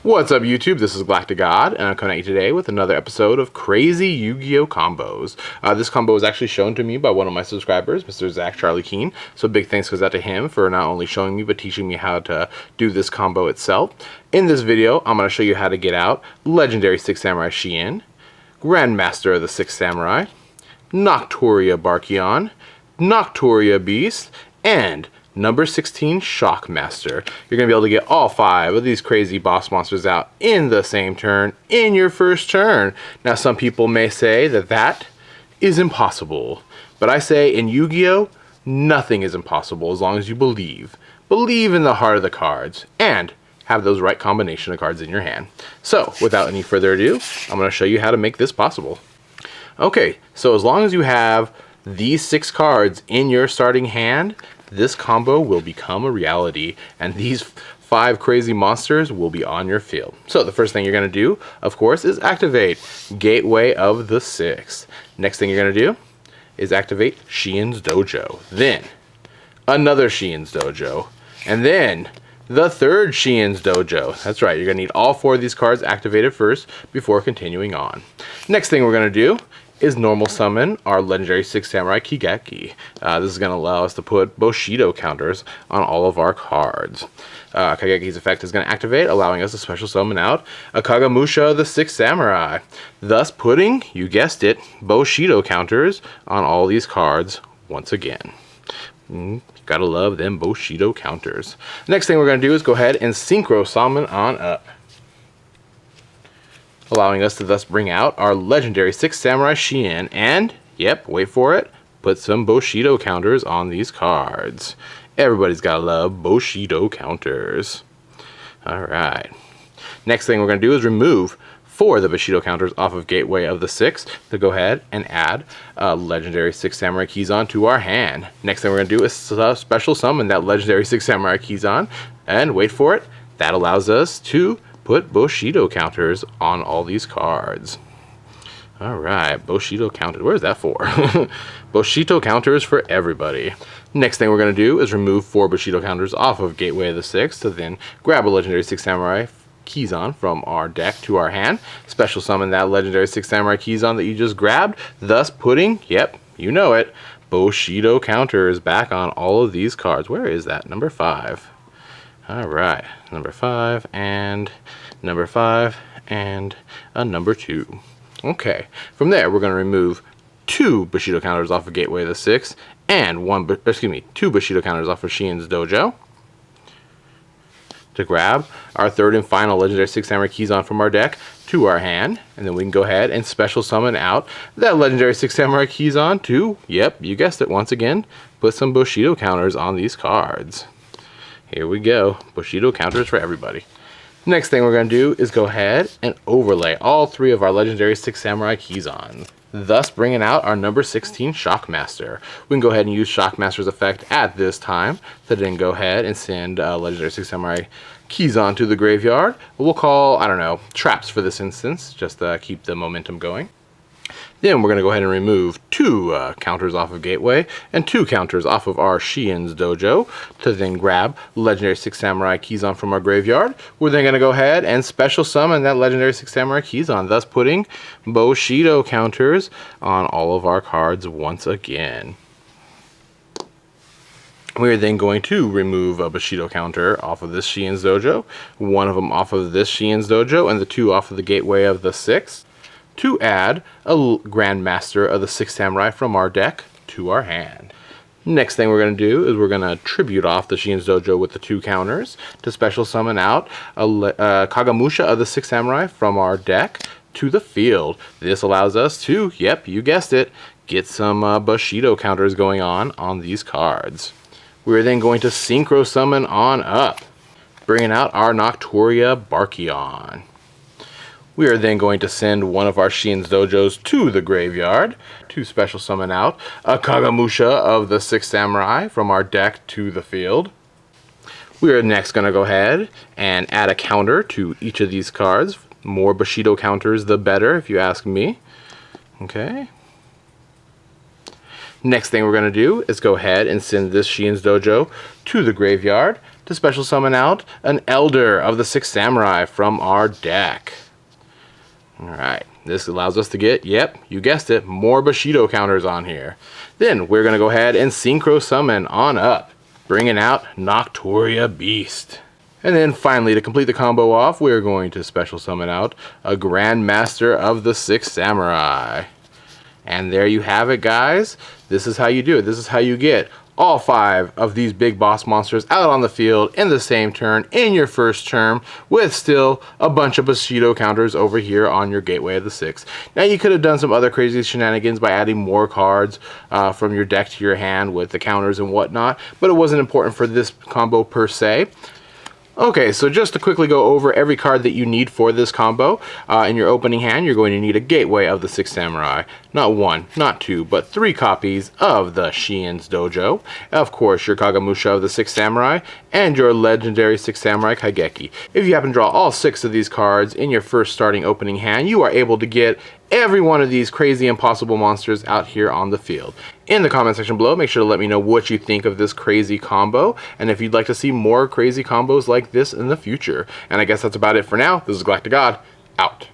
What's up YouTube, this is GalacticGod, and I'm coming at you today with another episode of Crazy Yugioh Combos. This combo was actually shown to me by one of my subscribers, Mr. Zach Charlie Keen, so big thanks goes out to him for not only showing me, but teaching me how to do this combo itself. In this video, I'm going to show you how to get out Legendary 6 Samurai Shi En, Grandmaster of the 6 Samurai, Naturia Barkion, Naturia Beast, and number 16 Shockmaster. You're going to be able to get all 5 of these crazy boss monsters out in the same turn, in your first turn. Now some people may say that that is impossible, but I say in Yu-Gi-Oh! Nothing is impossible as long as you believe. Believe in the heart of the cards, and have those right combination of cards in your hand. So, without any further ado, I'm going to show you how to make this possible. Okay, so as long as you have these 6 cards in your starting hand, this combo will become a reality, and these 5 crazy monsters will be on your field. So the first thing you're going to do, of course, is activate Gateway of the 6. Next thing you're going to do is activate Shi En's Dojo. Then another Shi En's Dojo. And then the third Shi En's Dojo. That's right, you're going to need all 4 of these cards activated first before continuing on. Next thing we're going to do is normal summon our legendary 6 Samurai Kigeki. This is going to allow us to put Bushido counters on all of our cards. Kageki's effect is going to activate, allowing us to special summon out a Kagemusha of the 6 Samurai, thus putting, you guessed it, Bushido counters on all these cards once again. Gotta love them Bushido counters. Next thing we're going to do is go ahead and synchro summon on up, allowing us to thus bring out our legendary 6 Samurai Shi En, and, yep, wait for it, put some Bushido counters on these cards. Everybody's gotta love Bushido counters. Alright. Next thing we're going to do is remove 4 of the Bushido counters off of Gateway of the 6 to go ahead and add legendary 6 Samurai Kizan to our hand. Next thing we're going to do is special summon that legendary 6 Samurai Kizan, and wait for it, that allows us to put Bushido counters on all these cards. Alright, Bushido counters. Where's that for? Bushido counters for everybody. Next thing we're going to do is remove 4 Bushido counters off of Gateway of the 6 to then grab a legendary 6 Samurai Kizan from our deck to our hand. Special summon that legendary 6 Samurai Kizan that you just grabbed, thus putting, yep, you know it, Bushido counters back on all of these cards. Where is that? Number 5. Alright, number 5 and number 5 and a number 2. Okay, from there we're going to remove 2 Bushido counters off of Gateway of the 6 and 2 Bushido counters off of Shi En's Dojo to grab our third and final legendary 6 Samurai Kizan from our deck to our hand, and then we can go ahead and special summon out that legendary 6 Samurai Kizan to, yep, you guessed it once again, put some Bushido counters on these cards. Here we go, Bushido counters for everybody. Next thing we're going to do is go ahead and overlay all 3 of our legendary 6 Samurai Kizan, thus bringing out our number 16 Shockmaster. We can go ahead and use Shockmaster's effect at this time to then go ahead and send legendary 6 Samurai Kizan to the graveyard. We'll call, I don't know, traps for this instance, just to keep the momentum going. Then we're going to go ahead and remove 2 counters off of Gateway and 2 counters off of our Shi En's Dojo to then grab legendary 6 Samurai Kizan from our graveyard. We're then going to go ahead and special summon that legendary 6 Samurai Kizan, thus putting Bushido counters on all of our cards once again. We're then going to remove a Bushido counter off of this Shi En's Dojo, 1 of them off of this Shi En's Dojo, and the 2 off of the Gateway of the 6. To add a Grandmaster of the 6 Samurai from our deck to our hand. Next thing we're going to do is we're going to tribute off the Shi En's Dojo with the 2 counters to special summon out a Kagemusha of the 6 Samurai from our deck to the field. This allows us to, yep, you guessed it, get some Bushido counters going on these cards. We're then going to synchro summon on up, bringing out our Naturia Barkion. We are then going to send 1 of our Shi En's Dojos to the graveyard to special summon out a Kagemusha of the 6 Samurai from our deck to the field. We are next going to go ahead and add a counter to each of these cards. More Bushido counters, the better, if you ask me. Okay. Next thing we're going to do is go ahead and send this Shi En's Dojo to the graveyard to special summon out an Elder of the Sixth Samurai from our deck. Alright, this allows us to get, yep, you guessed it, more Bushido counters on here. Then we're going to go ahead and Synchro Summon on up, bringing out Naturia Beast. And then finally, to complete the combo off, we're going to special summon out a Grandmaster of the Sixth Samurai. And there you have it, guys. This is how you do it. This is how you get all 5 of these big boss monsters out on the field in the same turn in your first turn, with still a bunch of Bushido counters over here on your Gateway of the Six. Now, you could have done some other crazy shenanigans by adding more cards from your deck to your hand with the counters and whatnot, but it wasn't important for this combo per se. Okay, so just to quickly go over every card that you need for this combo, in your opening hand, you're going to need a Gateway of the Sixth Samurai. Not 1, not 2, but 3 copies of the Shi En's Dojo. Of course, your Kagamusha of the Sixth Samurai, and your legendary Sixth Samurai Kaigeki. If you happen to draw all 6 of these cards in your first starting opening hand, you are able to get every one of these crazy impossible monsters out here on the field. In the comment section below, make sure to let me know what you think of this crazy combo, and if you'd like to see more crazy combos like this in the future. And I guess that's about it for now. This is GalacticGod, out.